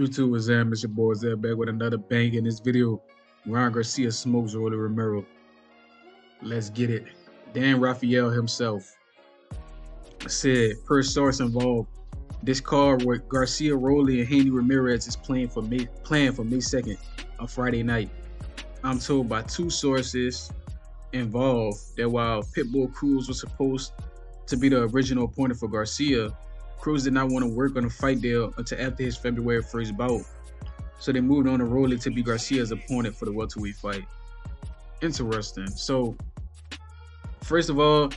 YouTube was Zam, it's your boy Zam back with another bang in this video. Ron Garcia smokes Romero. Let's get it. Dan Rafael himself said, per source involved, this card with Garcia, Rolly, and Haney Ramirez is planned for May 2nd, on Friday night. I'm told by two sources involved that while Pitbull Cruz was supposed to be the original opponent for Garcia, Cruz did not want to work on a fight deal until after his February 1st bout. So they moved on to Rolly to be Garcia's opponent for the welterweight fight. Interesting. So, first of all,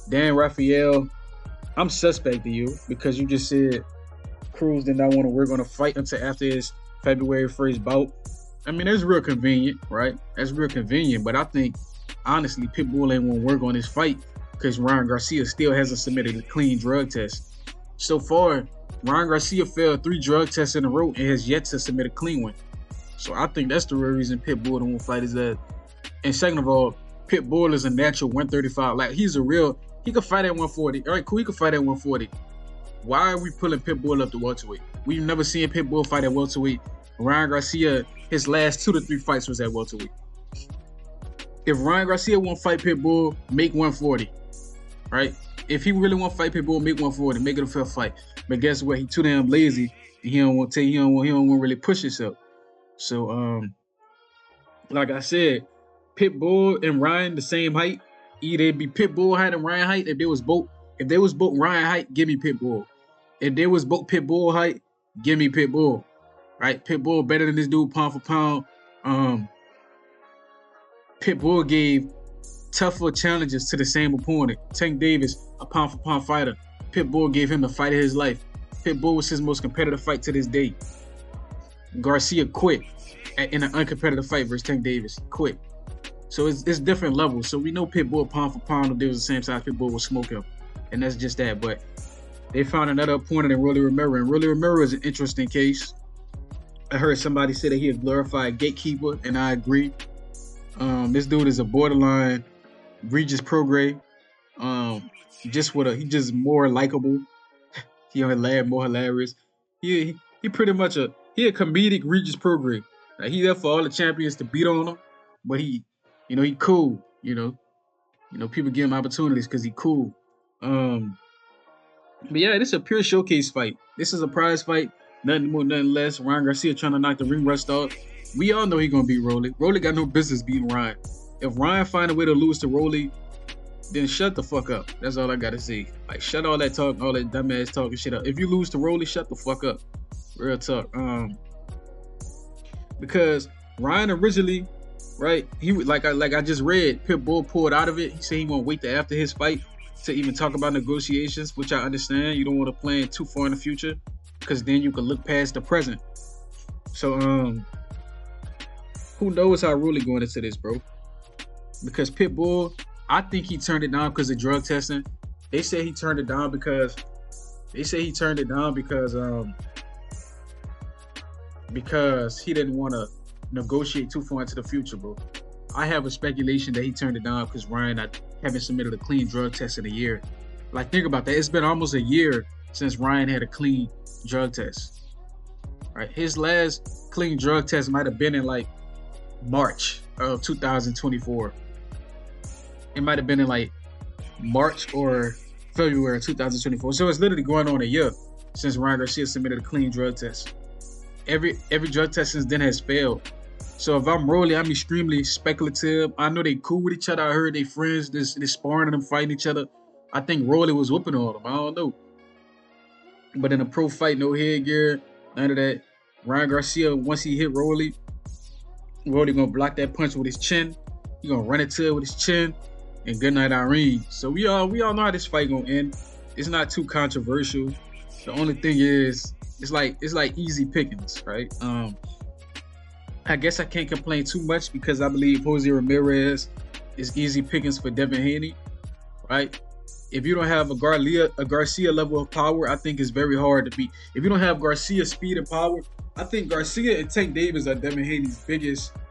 Dan Rafael, I'm suspect to you because you just said Cruz did not want to work on a fight until after his February 1st bout. I mean, that's real convenient, right? That's real convenient, but I think, honestly, Pitbull ain't want to work on his fight because Ryan Garcia still hasn't submitted a clean drug test. So far, Ryan Garcia failed 3 drug tests in a row and has yet to submit a clean one. So I think that's the real reason Pitbull don't want to fight his ass. And second of all, Pitbull is a natural 135. Like, he could fight at 140. All right, cool, he could fight at 140. Why are we pulling Pitbull up to welterweight? We've never seen Pitbull fight at welterweight. Ryan Garcia, his last 2 to 3 fights was at welterweight. If Ryan Garcia won't fight Pitbull, make 140, right? If he really want to fight Pitbull, make 140, make it a fair fight. But guess what? He too damn lazy. And he don't want to really push himself. So, like I said, Pitbull and Ryan the same height. Either it be Pitbull height and Ryan height. If they was both Ryan height, give me Pitbull. If they was both Pitbull height, give me Pitbull. Right? Pitbull better than this dude pound for pound. Pitbull gave tougher challenges to the same opponent. Tank Davis, a pound for pound fighter. Pitbull gave him the fight of his life. Pitbull was his most competitive fight to this day. Garcia quit in an uncompetitive fight versus Tank Davis. Quit. So it's different levels. So we know Pitbull pound for pound, if they was the same size, Pitbull would smoke him. And that's just that. But they found another opponent in Rolly Romero. And Rolly Romero is an interesting case. I heard somebody say that he a glorified gatekeeper, and I agree. This dude is a borderline Regis Prograis. He just more likable. He more hilarious. He pretty much a comedic Regis Prograis. Like, he there for all the champions to beat on him, but he cool. People give him opportunities because he cool. But yeah, this is a pure showcase fight. This is a prize fight. Nothing more, nothing less. Ryan Garcia trying to knock the ring rust off. We all know he's gonna beat Rolly. Rolly got no business beating Ryan. If Ryan find a way to lose to Rolly, then shut the fuck up. That's all I gotta say. Like, shut all that talk, all that dumbass talking shit up. If you lose to Rolly, shut the fuck up. Real talk. Because Ryan originally, right? He like I just read, Pitbull pulled out of it. He said he won't wait till after his fight to even talk about negotiations, which I understand. You don't want to plan too far in the future, because then you can look past the present. So who knows how Rolly going into this, bro? Because Pitbull, I think he turned it down because of drug testing. They say he turned it down because he didn't want to negotiate too far into the future, bro. I have a speculation that he turned it down because Ryan haven't submitted a clean drug test in a year. Like, think about that. It's been almost a year since Ryan had a clean drug test. Right? His last clean drug test might have been in like March of 2024. It might have been in like March or February 2024. So it's literally going on a year since Ryan Garcia submitted a clean drug test. Every drug test since then has failed. So if I'm Rolly, I'm extremely speculative. I know they cool with each other. I heard they friends, they sparring and them fighting each other. I think Rolly was whooping on them. I don't know. But in a pro fight, no headgear, none of that. Ryan Garcia, once he hit Rolly gonna block that punch with his chin. He gonna run it to it with his chin. And good night, Irene. So we all know how this fight gonna end. It's not too controversial. The only thing is, it's like easy pickings, right? I guess I can't complain too much because I believe Jose Ramirez is easy pickings for Devin Haney, right? If you don't have a Garcia level of power, I think it's very hard to beat. If you don't have Garcia speed and power, I think Garcia and Tank Davis are Devin Haney's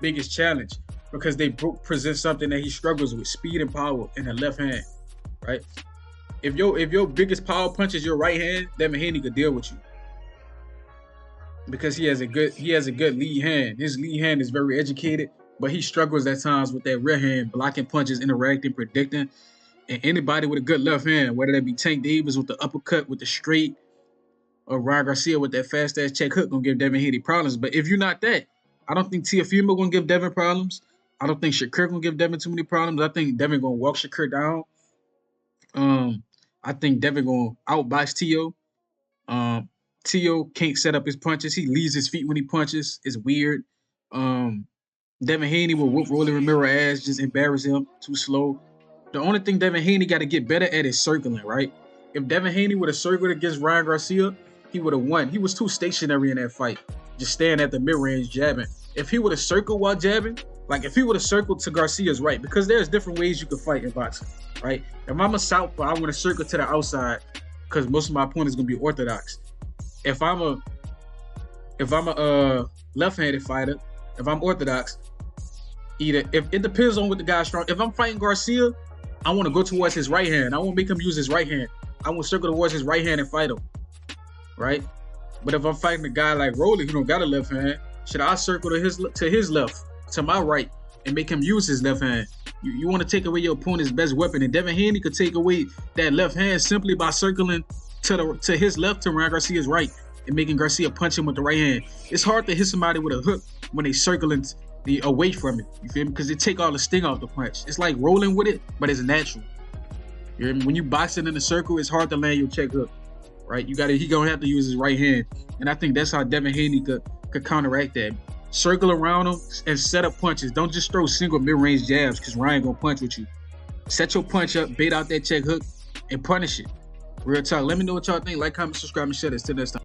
biggest challenge, because they present something that he struggles with: speed and power in the left hand, right? If your biggest power punch is your right hand, Devin Haney could deal with you. because he has a good lead hand. His lead hand is very educated, but he struggles at times with that rear hand, blocking punches, interacting, predicting. And anybody with a good left hand, whether that be Tank Davis with the uppercut, with the straight, or Ryan Garcia with that fast ass check hook, gonna give Devin Haney problems. But if you're not that, I don't think Teofimo gonna give Devin problems. I don't think Shakur gonna give Devin too many problems. I think Devin gonna walk Shakur down. I think Devin gonna outbox Tio. Tio can't set up his punches. He leaves his feet when he punches. It's weird. Devin Haney will whoop Rolly Romero ass, just embarrass him. Too slow. The only thing Devin Haney got to get better at is circling, right? If Devin Haney would have circled against Ryan Garcia, he would have won. He was too stationary in that fight, just standing at the mid-range jabbing. If he would have circled while jabbing, like if he would have circled to Garcia's right, because there's different ways you can fight in boxing, right? If I'm a southpaw, I want to circle to the outside because most of my opponents gonna be orthodox. If I'm a left-handed fighter, if I'm orthodox, if it depends on what the guy's strong. If I'm fighting Garcia, I want to go towards his right hand. I won't make him use his right hand. I want to circle towards his right hand and fight him, right? But if I'm fighting a guy like Rolly who don't got a left hand, should I circle to his left, to my right, and make him use his left hand? You want to take away your opponent's best weapon, and Devin Haney could take away that left hand simply by circling to his left, to Ryan Garcia's right, and making Garcia punch him with the right hand. It's hard to hit somebody with a hook when they circling away from it. You feel me? Because it take all the sting off the punch. It's like rolling with it, but it's natural. You hear me? When you boxing in a circle, it's hard to land your check hook, right? He gonna have to use his right hand, and I think that's how Devin Haney could counteract that. Circle around him and set up punches. Don't just throw single mid-range jabs because Ryan gonna punch with you. Set your punch up, bait out that check hook, and punish it. Real talk. Let me know what y'all think. Like, comment, subscribe, and share this. Till next time.